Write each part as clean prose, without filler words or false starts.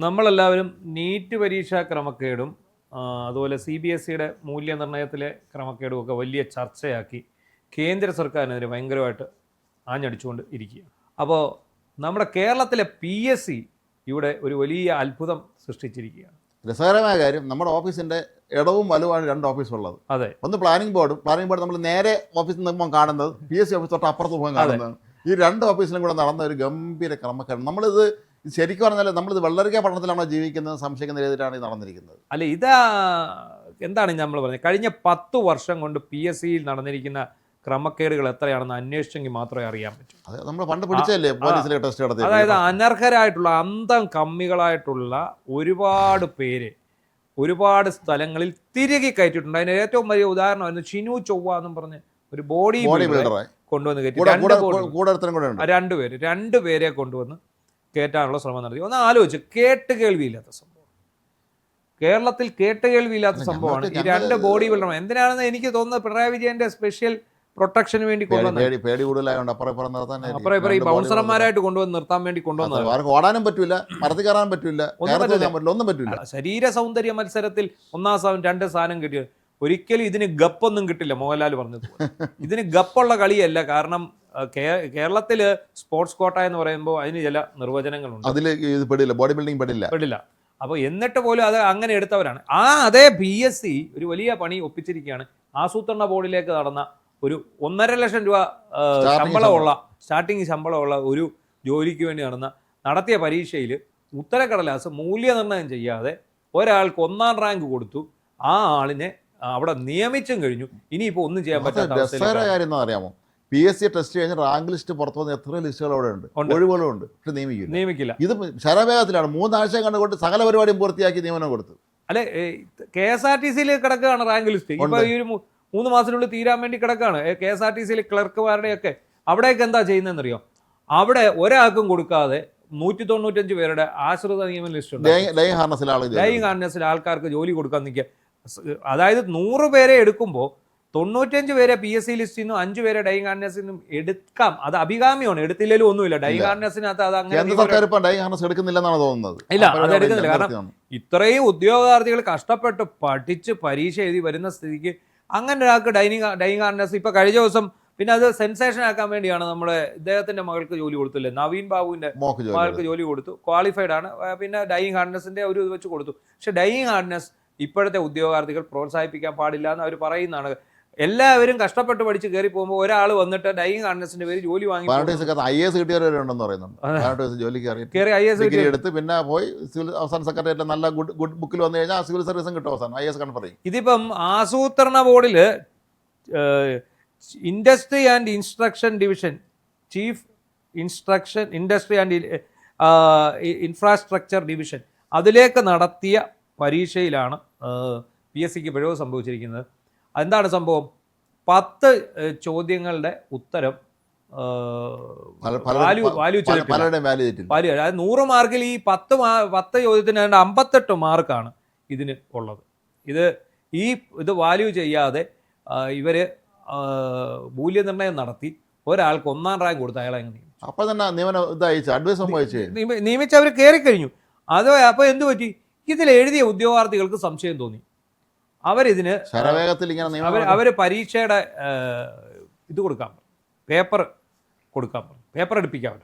നമ്മളെല്ലാവരും നീറ്റ് പരീക്ഷാ ക്രമക്കേടും അതുപോലെ CBSEയുടെ മൂല്യനിർണ്ണയത്തിലെ ക്രമക്കേടും ഒക്കെ വലിയ ചർച്ചയാക്കി കേന്ദ്ര സർക്കാരിനെതിരെ ഭയങ്കരമായിട്ട് ആഞ്ഞടിച്ചുകൊണ്ട് ഇരിക്കുകയാണ്. അപ്പോൾ നമ്മുടെ കേരളത്തിലെ PSC ഇവിടെ ഒരു വലിയ അത്ഭുതം സൃഷ്ടിച്ചിരിക്കുകയാണ്. രസകരമായ കാര്യം, നമ്മുടെ ഓഫീസിൻ്റെ ഇടവും വലുവാണ് രണ്ട് ഓഫീസുള്ളത്. അതെ, ഒന്ന് പ്ലാനിംഗ് ബോർഡ് നമ്മൾ നേരെ ഓഫീസിൽ നിന്നുമ്പോൾ കാണുന്നത് PSC ഓഫീസ് തൊട്ട് അപ്പുറത്ത് പോകാൻ കാണുന്നതാണ്. ഈ രണ്ട് ഓഫീസിലും കൂടെ നടന്ന ഒരു ഗംഭീര ക്രമക്കേട്. നമ്മളിത് ശരിക്കും പറഞ്ഞാൽ നമ്മളിത് വെള്ളരിക്ക പഠനത്തിലാണോ ജീവിക്കുന്നത് സംശയിക്കുന്ന രീതിയിലാണ് ഇത് നടന്നിരിക്കുന്നത്. അല്ല, എന്താണ് നമ്മൾ പറഞ്ഞത്, കഴിഞ്ഞ 10 വർഷം കൊണ്ട് PSCയിൽ നടന്നിരിക്കുന്ന ക്രമക്കേടുകൾ എത്രയാണെന്ന് അന്വേഷിച്ചെങ്കിൽ മാത്രമേ അറിയാൻ പറ്റൂ. അത് നമ്മൾ പണ്ട് പിടിച്ചല്ലേ പോലീസിലെ ടെസ്റ്റ് നടത്തി. അതായത് അനർഹരായിട്ടുള്ള അന്തം കമ്മികളായിട്ടുള്ള ഒരുപാട് പേര് ഒരുപാട് സ്ഥലങ്ങളിൽ തിരികെ കയറ്റിയിട്ടുണ്ട്. അതിന് ഏറ്റവും വലിയ ഉദാഹരണമായിരുന്നു ഷിനു ചൊവ്വ എന്നും പറഞ്ഞ് ഒരു ബോഡി ബിൽഡറെ കൊണ്ടുവന്ന് കയറ്റി. രണ്ടുപേരെ കൊണ്ടുവന്ന് കയറ്റാനുള്ള ശ്രമം നടത്തി. ഒന്ന് ആലോചിച്ച്, കേട്ടുകേൾവിയില്ലാത്ത സംഭവം, കേരളത്തിൽ കേട്ടുകേൾവിയില്ലാത്ത സംഭവമാണ് ഈ രണ്ട് ബോഡി ബിൽഡർ. എന്തിനാണെന്ന് എനിക്ക് തോന്നുന്നത് പിണറായി വിജയന്റെ സ്പെഷ്യൽ പ്രൊട്ടക്ഷന് വേണ്ടി കൊണ്ടുവന്നത്, അപ്പുറം ഈ ബൗൺസർമാരായിട്ട് കൊണ്ടുവന്ന് നിർത്താൻ വേണ്ടി കൊണ്ടുവന്നത്. ഓടാനും പറ്റില്ല, മരത്തിൽ കയറാൻ പറ്റില്ല, ഒന്നും പറ്റില്ല. ശരീര സൗന്ദര്യ മത്സരത്തിൽ 1ാം സ്ഥാനം 2 സ്ഥാനം കിട്ടിയത്. ഒരിക്കലും ഇതിന് ഗപ്പൊന്നും കിട്ടില്ല. മോഹൻലാൽ പറഞ്ഞത് ഇതിന് ഗപ്പുള്ള കളിയല്ല. കാരണം കേരളത്തില് സ്പോർട്സ് കോട്ട എന്ന് പറയുമ്പോൾ അതിന് ചില നിർവചനങ്ങളുണ്ട്. അതിൽ ബോഡി ബിൽഡിംഗ് പെടില്ല. അപ്പോൾ എന്നിട്ട് പോലും അത് അങ്ങനെ എടുത്തവരാണ്. അതേ PSC ഒരു വലിയ പണി ഒപ്പിച്ചിരിക്കുകയാണ്. ആസൂത്രണ ബോർഡിലേക്ക് നടന്ന ഒരു 1.5 ലക്ഷം രൂപ സ്റ്റാർട്ടിങ് ശമ്പളമുള്ള ഒരു ജോലിക്ക് വേണ്ടി നടത്തിയ പരീക്ഷയിൽ ഉത്തരക്കടലാസ് മൂല്യനിർണ്ണയം ചെയ്യാതെ ഒരാൾക്ക് 1ാം റാങ്ക് കൊടുത്തു. ആ ആളിനെ അവിടെ നിയമിച്ചും കഴിഞ്ഞു. ഇനിയിപ്പോൾ ഒന്നും ചെയ്യാൻ പറ്റാത്ത കാര്യം അറിയാമോ? PSC ടെസ്റ്റ് കഴിഞ്ഞ് റാങ്ക് ലിസ്റ്റ് പുറത്തു വന്ന എത്ര ലിസ്റ്റുകൾ അവിടെ ഉണ്ട്, ഒഴിവുകളുണ്ട്, പക്ഷെ നിയമിക്കില്ല. ഇത് ശരവേഗത്തിലാണ് 3 ആഴ്ച കണ്ടുകൊണ്ട് സകല പരിപാടിയും പൂർത്തിയാക്കി നിയമനം കൊടുത്തു. അല്ലെ, KSRTCയിൽ കിടക്കുകയാണ് റാങ്ക് ലിസ്റ്റ്. ഇപ്പൊ ഈ 3 മാസത്തിനുള്ളിൽ തീരാൻ വേണ്ടി കിടക്കുകയാണ്. KSRTCയിൽ ക്ലർക്കുമാരുടെയൊക്കെ അവിടെയൊക്കെ എന്താ ചെയ്യുന്നതെന്നറിയോ? അവിടെ ഒരാൾക്കും കൊടുക്കാതെ 195 പേരുടെ ആശ്രിത നിയമന ലിസ്റ്റ് ഉണ്ട്. ഡൈയിങ് ഹാർനസിൽ ആൾക്കാർക്ക് ജോലി കൊടുക്കാൻ നിൽക്കുക. അതായത് 100 പേരെ എടുക്കുമ്പോൾ 95 പേരെ PSC ലിസ്റ്റിൽ നിന്നും 5 പേരെ ഡൈയിങ് ഹാർനസിൽ നിന്നും എടുക്കാം. അത് അഭികാമ്യമാണ്, എടുത്തില്ലേലും ഒന്നുമില്ല. ഡൈയിങ് ഹാർനസിനകത്ത് അത് അങ്ങനെ എടുക്കുന്നില്ലെന്നാണ് തോന്നുന്നത്. ഇല്ല, അത് എടുക്കുന്നില്ല. കാരണം ഇത്രയും ഉദ്യോഗാർത്ഥികൾ കഷ്ടപ്പെട്ട് പഠിച്ച് പരീക്ഷ എഴുതി വരുന്ന സ്ഥിതിക്ക് അങ്ങനെ ഒരാൾക്ക് ഡൈയിങ് ഹാർനസ് ഇപ്പൊ കഴിഞ്ഞ ദിവസം പിന്നെ അത് സെൻസേഷൻ ആക്കാൻ വേണ്ടിയാണ് നമ്മുടെ ഇദ്ദേഹത്തിന്റെ മകൾക്ക് ജോലി കൊടുത്തില്ലേ, നവീൻ ബാബുവിന്റെ മകൾക്ക് ജോലി കൊടുത്തു. ക്വാളിഫൈഡ് ആണ്. പിന്നെ ഡൈയിങ് ഹാർനസിന്റെ ഒരു ഇത് വെച്ച് കൊടുത്തു. പക്ഷെ ഡൈയിങ് ഹാർനസ് ഇപ്പോഴത്തെ ഉദ്യോഗാർത്ഥികൾ പ്രോത്സാഹിപ്പിക്കാൻ പാടില്ല എന്ന് അവർ പറയുന്നതാണ്. എല്ലാവരും കഷ്ടപ്പെട്ട് പഠിച്ച് കയറി പോകുമ്പോൾ ഒരാൾ വന്നിട്ട് ഡൈയിങ് ഹാർനസിന്റെ പേര് ജോലി വാങ്ങി IAS കിട്ടിയവരുണ്ടെന്ന് പറയുന്നുണ്ട്. എടുത്ത് പിന്നെ പോയി സിവിൽ അവസാന സെക്രട്ടേറിയറ്റ് നല്ല ഗുഡ് ബുക്കിൽ വന്നു കഴിഞ്ഞാൽ സിവിൽ സർവീസും കിട്ടും. അവസാനം IAS കൺഫർ ചെയ്യും. ഇതിപ്പം ആസൂത്രണ ബോർഡില് industry and instruction division, chief industry and infrastructure division, അതിലേക്ക് നടത്തിയ പരീക്ഷയിലാണ് PSCക്ക് പിഴവ് സംഭവിച്ചിരിക്കുന്നത്. എന്താണ് സംഭവം? 10 ചോദ്യങ്ങളുടെ ഉത്തരം അതായത് 100 മാർക്കിൽ ഈ 10 ചോദ്യത്തിന് 58 മാർക്കാണ് ഇതിന് ഉള്ളത്. ഇത് വാല്യൂ ചെയ്യാതെ ഇവര് മൂല്യനിർണ്ണയം നടത്തി ഒരാൾക്ക് 1ാം റാങ്ക് കൊടുത്ത് അയാളെ നിയമിച്ച് അവർ കയറി കഴിഞ്ഞു. അപ്പോൾ എന്തു പറ്റി? ഇതിൽ എഴുതിയ ഉദ്യോഗാർത്ഥികൾക്ക് സംശയം തോന്നി. അവരിതിന് അവര് പരീക്ഷയുടെ ഇത് കൊടുക്കാൻ പറഞ്ഞു, പേപ്പർ കൊടുക്കാൻ പറഞ്ഞു, പേപ്പർ എടുപ്പിക്കാൻ.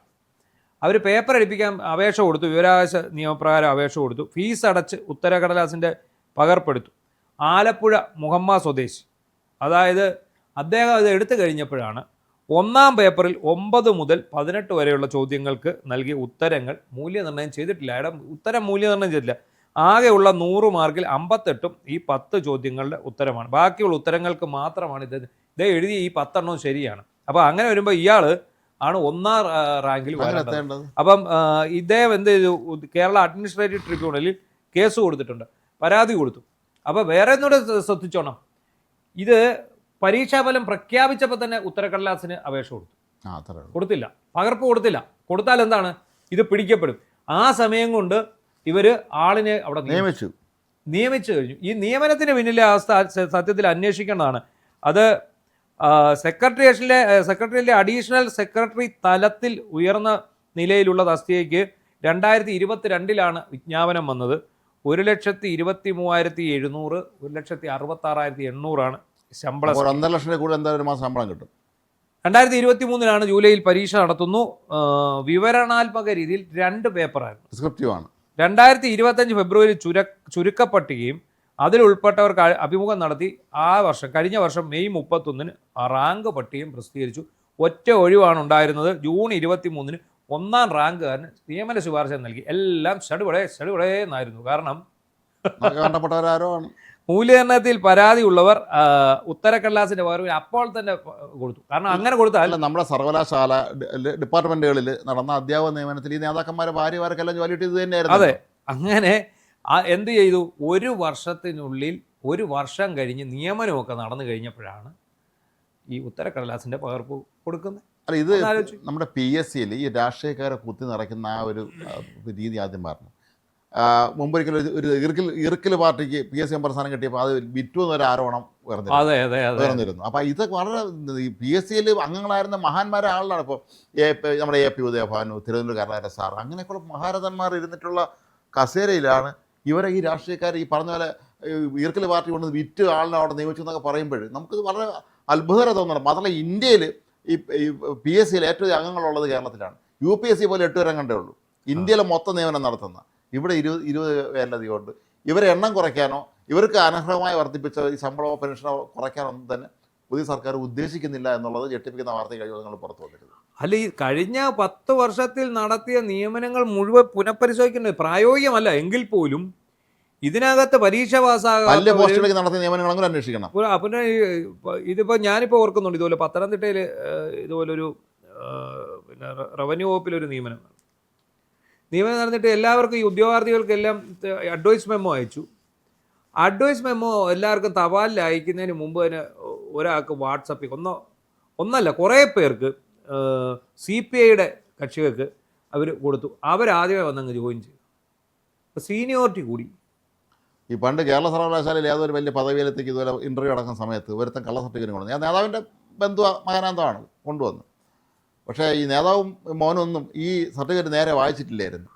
അവർ പേപ്പർ എടുപ്പിക്കാൻ അപേക്ഷ കൊടുത്തു, വിവരാവകാശ നിയമപ്രകാരം അപേക്ഷ കൊടുത്തു, ഫീസ് അടച്ച് ഉത്തരക്കടലാസിൻ്റെ പകർപ്പെടുത്തു. ആലപ്പുഴ മുഹമ്മദ് സ്വദേശി, അതായത് അദ്ദേഹം ഇത് എടുത്തു കഴിഞ്ഞപ്പോഴാണ് 1ാം പേപ്പറിൽ 9 മുതൽ 18 വരെയുള്ള ചോദ്യങ്ങൾക്ക് നൽകിയ ഉത്തരങ്ങൾ മൂല്യനിർണ്ണയം ചെയ്തിട്ടില്ല. ഉത്തരം മൂല്യനിർണ്ണയം ചെയ്തിട്ടില്ല. ആകെയുള്ള 100 മാർക്കിൽ 58 ഈ 10 ചോദ്യങ്ങളുടെ ഉത്തരമാണ്. ബാക്കിയുള്ള ഉത്തരങ്ങൾക്ക് മാത്രമാണ് ഇത് എഴുതിയ ഈ 10 എണ്ണവും ശരിയാണ്. അപ്പോൾ അങ്ങനെ വരുമ്പോൾ ഇയാൾ ആണ് 1ാം റാങ്കിൽ വരേണ്ടത്. അപ്പം ഇദ്ദേഹം എന്ത് ചെയ്തു? കേരള അഡ്മിനിസ്ട്രേറ്റീവ് ട്രിബ്യൂണലിൽ കേസ് കൊടുത്തിട്ടുണ്ട്, പരാതി കൊടുത്തു. അപ്പോൾ വേറെ ഒന്നുകൂടെ ശ്രദ്ധിച്ചോണം, ഇത് പരീക്ഷാഫലം പ്രഖ്യാപിച്ചപ്പോൾ തന്നെ ഉത്തരക്കടലാസിന് അപേക്ഷ കൊടുത്തില്ല, പകർപ്പ് കൊടുത്തില്ല. കൊടുത്താൽ എന്താണ്? ഇത് പിടിക്കപ്പെടും. ആ സമയം കൊണ്ട് ഇവർ ആളിനെ അവിടെ നിയമിച്ചു കഴിഞ്ഞു. ഈ നിയമനത്തിന് പിന്നിലെ അവസ്ഥ സത്യത്തിൽ അന്വേഷിക്കേണ്ടതാണ്. അത് സെക്രട്ടേറിയറ്റിലെ അഡീഷണൽ സെക്രട്ടറി തലത്തിൽ ഉയർന്ന നിലയിലുള്ള തസ്തികയ്ക്ക് 2022 വിജ്ഞാപനം വന്നത്. 1,23,700, 1,66,800 ശമ്പളം. 1.5 ലക്ഷം കൂടുതൽ എന്തായാലും ഒരു മാസം ശമ്പളം കിട്ടും. 2023 ജൂലൈയിൽ പരീക്ഷ നടത്തുന്നു. വിവരണാത്മക രീതിയിൽ 2 പേപ്പറായിരുന്നു. ഡിസ്ക്രിപ്റ്റീവാണ്. 2025 ഫെബ്രുവരി ചുരുക്കപ്പട്ടികയും അതിൽ ഉൾപ്പെട്ടവർക്ക് അഭിമുഖം നടത്തി. കഴിഞ്ഞ വർഷം മെയ് 31 റാങ്ക് പട്ടികയും പ്രസിദ്ധീകരിച്ചു. ഒറ്റ ഒഴിവാണ് ഉണ്ടായിരുന്നത്. ജൂൺ 23 1ാം റാങ്കുകാരന് നിയമന ശുപാർശ നൽകി. എല്ലാം ഷടുപടേ എന്നായിരുന്നു. കാരണം മൂല്യനിർണ്ണയത്തിൽ പരാതിയുള്ളവർ ഉത്തരക്കടലാസിന്റെ പകരം അപ്പോൾ തന്നെ കൊടുത്തു. കാരണം അങ്ങനെ കൊടുത്താൽ നമ്മുടെ സർവകലാശാല ഡിപ്പാർട്ട്മെന്റുകളിൽ നടന്ന അധ്യാപക നിയമനത്തിൽ ഈ നേതാക്കന്മാരെ ഭാര്യമാർക്കെല്ലാം ജോലി കിട്ടിയത് തന്നെയായിരുന്നു. അതെ, അങ്ങനെ എന്ത് ചെയ്തു? 1 വർഷത്തിനുള്ളിൽ 1 വർഷം കഴിഞ്ഞ് നിയമനമൊക്കെ നടന്നു കഴിഞ്ഞപ്പോഴാണ് ഈ ഉത്തരക്കടലാസിന്റെ പകർപ്പ് കൊടുക്കുന്നത്. അല്ല, ഇത് നമ്മുടെ PSCയിൽ ഈ രാഷ്ട്രീയക്കാരെ കുത്തി നിറയ്ക്കുന്ന ആ ഒരു രീതി ആദ്യം പറഞ്ഞു. മുമ്പൊരിക്കലും ഒരു ഇറുക്കിൽ പാർട്ടിക്ക് PSC മെമ്പർ സ്ഥാനം കിട്ടിയപ്പോൾ അത് വിറ്റു എന്നൊരു ആരോപണം ഉയർന്നിരുന്നു. അപ്പോൾ ഇത് വളരെ PSCയിൽ അംഗങ്ങളായിരുന്ന മഹാന്മാരെ ആളിലാണ്. ഇപ്പോൾ നമ്മുടെ AP ഉദയഭാനു, തിരുവനന്തപുരം കരുണാകരൻ സാർ, അങ്ങനെയൊക്കെയുള്ള മഹാരഥന്മാർ ഇരുന്നിട്ടുള്ള കസേരയിലാണ് ഇവരെ ഈ രാഷ്ട്രീയക്കാർ ഈ പറഞ്ഞ പോലെ ഇറുക്കിൽ പാർട്ടി കൊണ്ട് വിറ്റ് ആളിനെ അവിടെ നിയമിച്ചു എന്നൊക്കെ പറയുമ്പോൾ നമുക്കിത് വളരെ അത്ഭുതകര തോന്നണം. മാത്രമല്ല ഇന്ത്യയിൽ ഈ PSCയിൽ ഏറ്റവും അംഗങ്ങളുള്ളത് കേരളത്തിലാണ്. UPSC പോലെ 8 പേരെ കണ്ടേ ഉള്ളൂ ഇന്ത്യയിലെ മൊത്തം നിയമനം നടത്തുന്ന. ഇവിടെ 20 പേരിലധികം ഉണ്ട്. ഇവരെ എണ്ണം കുറയ്ക്കാനോ ഇവർക്ക് അനർഹമായി വർദ്ധിപ്പിച്ച ഈ ശമ്പളമോ പെൻഷനോ കുറയ്ക്കാനൊന്നും തന്നെ പുതിയ സർക്കാർ ഉദ്ദേശിക്കുന്നില്ല എന്നുള്ളത് ഞെട്ടിപ്പിക്കുന്ന വാർത്ത കഴിയുമ്പോൾ നിങ്ങൾ പുറത്തു വന്നിരുന്നു. അല്ല, ഈ കഴിഞ്ഞ 10 വർഷത്തിൽ നടത്തിയ നിയമനങ്ങൾ മുഴുവൻ പുനഃപരിശോധിക്കേണ്ടത് പ്രായോഗികമല്ല എങ്കിൽ പോലും ഇതിനകത്ത് പരീക്ഷ പാസ്സാകാത്ത പോസ്റ്റിലേക്ക് നടത്തിയ നിയമനങ്ങളെങ്കിലും അന്വേഷിക്കണം. പിന്നെ ഇതിപ്പോൾ ഞാനിപ്പോൾ ഓർക്കുന്നുണ്ട്, ഇതുപോലെ പത്തനംതിട്ടയിൽ ഇതുപോലൊരു പിന്നെ റവന്യൂ വകുപ്പിലൊരു നിയമനം നടന്നിട്ട് എല്ലാവർക്കും ഈ ഉദ്യോഗാർത്ഥികൾക്കെല്ലാം അഡ്വൈസ് മെമ്മോ അയച്ചു. അഡ്വൈസ് മെമ്മോ എല്ലാവർക്കും തപാലിൽ അയക്കുന്നതിന് മുമ്പ് തന്നെ ഒരാൾക്ക് വാട്സപ്പിൽ ഒന്നല്ല കുറേ പേർക്ക് CPIയുടെ കക്ഷികൾക്ക് അവർ കൊടുത്തു. അവരാദ്യമേ വന്നങ്ങ് ജോയിൻ ചെയ്തു. സീനിയോറിറ്റി കൂടി. ഈ പണ്ട് കേരള സർവകലാശാലയിൽ ഏതൊരു വലിയ പദവിയിലെത്തേക്ക് ഇതുപോലെ ഇൻ്റർവ്യൂ നടക്കുന്ന സമയത്ത് ഒരുത്തൻ കള്ള സർട്ടിഫിക്കറ്റ് കൊണ്ടു. ഞാൻ നേതാവിൻ്റെ ബന്ധു മകനാന്തമാണ് കൊണ്ടുവന്നു. പക്ഷേ ഈ നേതാവും മോനൊന്നും ഈ സർട്ടിഫിക്കറ്റ് നേരെ വായിച്ചിട്ടില്ലായിരുന്നു.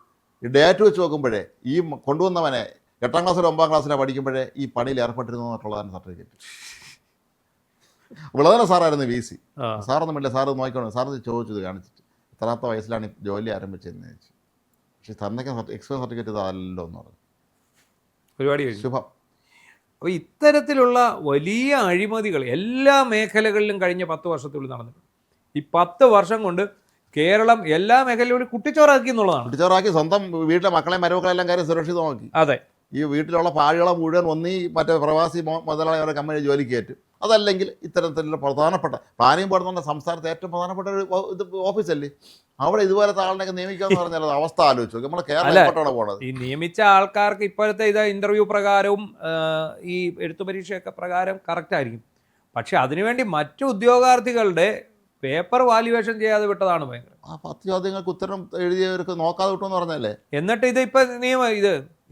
ഈ ഡേറ്റ് വെച്ച് നോക്കുമ്പോഴേ ഈ കൊണ്ടുവന്നവനെ 8ാം ക്ലാസ്സിലോ 9ാം ക്ലാസ്സിലോ പഠിക്കുമ്പോഴേ ഈ പണിയിൽ ഏർപ്പെട്ടിരുന്നു എന്നുള്ളതാണ് സർട്ടിഫിക്കറ്റ്. വിളതന സാറായിരുന്നു VC. സാറൊന്നുമില്ല, സാറ് നോക്കിക്കോണം. സാറിന് ചോദിച്ചത് കാണിച്ചിട്ട് എത്രാമത്തെ വയസ്സിലാണ് ഈ ജോലി ആരംഭിച്ചതെന്ന് ചോദിച്ചു. പക്ഷേ സാറിനൊക്കെ എക്സ്പയർ സർട്ടിഫിക്കറ്റ് ഇതല്ലോ എന്ന് പറഞ്ഞു. പരിപാടി ശുഭം. അപ്പോൾ ഇത്തരത്തിലുള്ള വലിയ അഴിമതികൾ എല്ലാ മേഖലകളിലും കഴിഞ്ഞ 10 വർഷത്തിനുള്ളിൽ നടന്നിട്ടുണ്ട്. ഈ 10 വർഷം കൊണ്ട് കേരളം എല്ലാ മേഖലയിലും കുട്ടിച്ചോറാക്കി എന്നുള്ളതാണ്. കുട്ടിച്ചോറാക്കി സ്വന്തം വീട്ടിലെ മക്കളെ മരുമക്കളെല്ലാം കാര്യം സുരക്ഷിതമാക്കി. അതെ, ഈ വീട്ടിലുള്ള പാഴികളെ മുഴുവൻ ഒന്നീ മറ്റേ പ്രവാസി മുതലാളിയുടെ കമ്പനി ജോലിക്ക് കയറ്റും. അതല്ലെങ്കിൽ ഇത്തരത്തിലുള്ള പ്രധാനപ്പെട്ട പ്ലാനിംഗ് ബോർഡ് എന്ന് പറഞ്ഞ സംസ്ഥാനത്തെ ഏറ്റവും പ്രധാനപ്പെട്ട ഒരു ഓഫീസല്ലേ, അവിടെ ഇതുപോലത്തെ ആളിനൊക്കെ നിയമിക്കാന്ന് പറഞ്ഞാൽ അവസ്ഥ ആലോചിച്ചു. നമ്മുടെ കേരളത്തിലാണ് പോണത്. ഈ നിയമിച്ച ആൾക്കാർക്ക് ഇപ്പോഴത്തെ ഇന്റർവ്യൂ പ്രകാരവും ഈ എഴുത്തു പരീക്ഷയൊക്കെ പ്രകാരം കറക്റ്റ് ആയിരിക്കും. പക്ഷെ അതിനുവേണ്ടി മറ്റു ഉദ്യോഗാർത്ഥികളുടെ പേപ്പർ വാല്യുവേഷൻ ചെയ്യാതെ വിട്ടതാണ് ഭയങ്കര. 10 ചോദ്യങ്ങൾക്ക് ഉത്തരം എഴുതിയവർക്ക് നോക്കാതെ വിട്ടു എന്ന് പറഞ്ഞല്ലേ. എന്നിട്ട്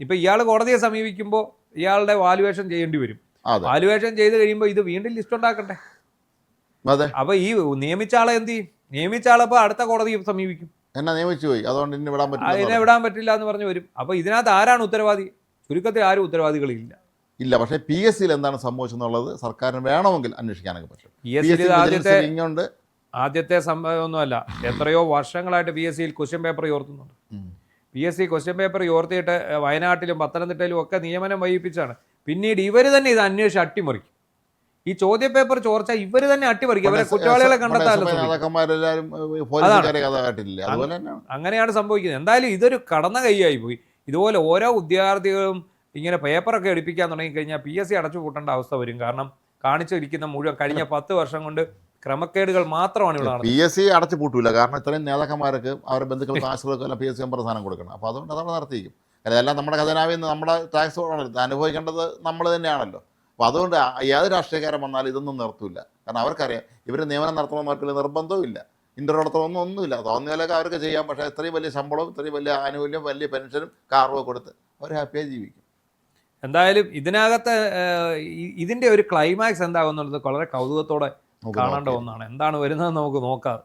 ഇപ്പൊ ഇയാൾ കോടതിയെ സമീപിക്കുമ്പോൾ ഇയാളുടെ വാല്യുവേഷൻ ചെയ്യേണ്ടി വരും. വാല്യുവേഷൻ ചെയ്ത് കഴിയുമ്പോൾ ഇത് വീണ്ടും ലിസ്റ്റ് ഉണ്ടാക്കട്ടെ. അപ്പൊ ഈ നിയമിച്ച ആളെ എന്ത് ചെയ്യും? നിയമിച്ച ആളപ്പോൾ അടുത്ത കോടതിയെ സമീപിക്കും. എന്നെ നിയമിച്ചു പോയി, അതുകൊണ്ട് എന്നെ വിടാൻ പറ്റില്ല എന്ന് പറഞ്ഞു വരും. അപ്പൊ ഇതിനകത്ത് ആരാണ് ഉത്തരവാദി? ചുരുക്കത്തിൽ ആരും ഉത്തരവാദികളില്ല. ഇല്ല. പക്ഷേ PSCയിൽ എന്താണ് സംഭവിച്ചെന്നുള്ളത് സർക്കാരിന് വേണമെങ്കിൽ അന്വേഷിക്കാനൊക്കെ പറ്റും. ആദ്യത്തെ സംഭവമൊന്നുമല്ല. എത്രയോ വർഷങ്ങളായിട്ട് PSCയിൽ ക്വസ്റ്റ്യൻ പേപ്പർ ചോർത്തുന്നുണ്ട്. PSC ക്വസ്റ്റ്യൻ പേപ്പർ ചോർത്തിയിട്ട് വയനാട്ടിലും പത്തനംതിട്ടയിലും ഒക്കെ നിയമനം വൈകിപ്പിച്ചാണ്. പിന്നീട് ഇവർ തന്നെ ഇത് അന്വേഷിച്ച് അട്ടിമറിക്കും. ഈ ചോദ്യ പേപ്പർ ചോർച്ച ഇവർ തന്നെ അട്ടിമറിക്കും. അവരെ കുറ്റവാളികളെ കണ്ടെത്താനും അങ്ങനെയാണ് സംഭവിക്കുന്നത്. എന്തായാലും ഇതൊരു കടന്ന കൈയായി പോയി. ഇതുപോലെ ഓരോ ഉദ്യോഗാർത്ഥികളും ഇങ്ങനെ പേപ്പറൊക്കെ എടുപ്പിക്കാൻ തുടങ്ങിക്കഴിഞ്ഞാൽ PSC അടച്ചു പൂട്ടേണ്ട അവസ്ഥ വരും. കാരണം കാണിച്ചിരിക്കുന്ന മുഴുവൻ കഴിഞ്ഞ 10 വർഷം കൊണ്ട് ക്രമക്കേടുകൾ മാത്രമാണ് ഇവിടെ നടന്നത്. PSC അടച്ചു പൂട്ടൂല. കാരണം ഇത്രയും നേതാക്കന്മാർക്ക് അവരുടെ ബന്ധുക്കൾക്ക് ആശ്രയിക്കെല്ലാം PSC മെമ്പർ സ്ഥാനം കൊടുക്കണം. അപ്പോൾ അതുകൊണ്ട് അതവിടെ നടത്തിയിരിക്കും. കാരണം എല്ലാം നമ്മുടെ ഖജനാവിൽ നിന്ന് നമ്മുടെ ടാക്സ് അനുഭവിക്കേണ്ടത് നമ്മൾ തന്നെയാണല്ലോ. അപ്പോൾ അതുകൊണ്ട് ഏത് രാഷ്ട്രീയക്കാരൻ വന്നാലും ഇതൊന്നും നിർത്തൂല. കാരണം അവർക്കറിയാം ഇവർ നിയമനം നടത്തണമെന്നവർക്കുള്ള നിർബന്ധവും ഇല്ല, ഇൻ്റർവ്യൂ നടത്തണമെന്നൊന്നുമില്ല. തോന്നിയാലൊക്കെ അവർക്ക് ചെയ്യാം. പക്ഷേ ഇത്രയും വലിയ ശമ്പളവും ഇത്രയും വലിയ ആനുകൂല്യം വലിയ പെൻഷനും കാറും കൊടുത്ത് അവർ ഹാപ്പിയായി ജീവിക്കും. എന്തായാലും ഇതിനകത്ത് ഇതിൻ്റെ ഒരു ക്ലൈമാക്സ് എന്താകുന്നുള്ളത് വളരെ കൗതുകത്തോടെ കാണേണ്ട ഒന്നാണ്. എന്താണ് വരുന്നതെന്ന് നമുക്ക് നോക്കാം.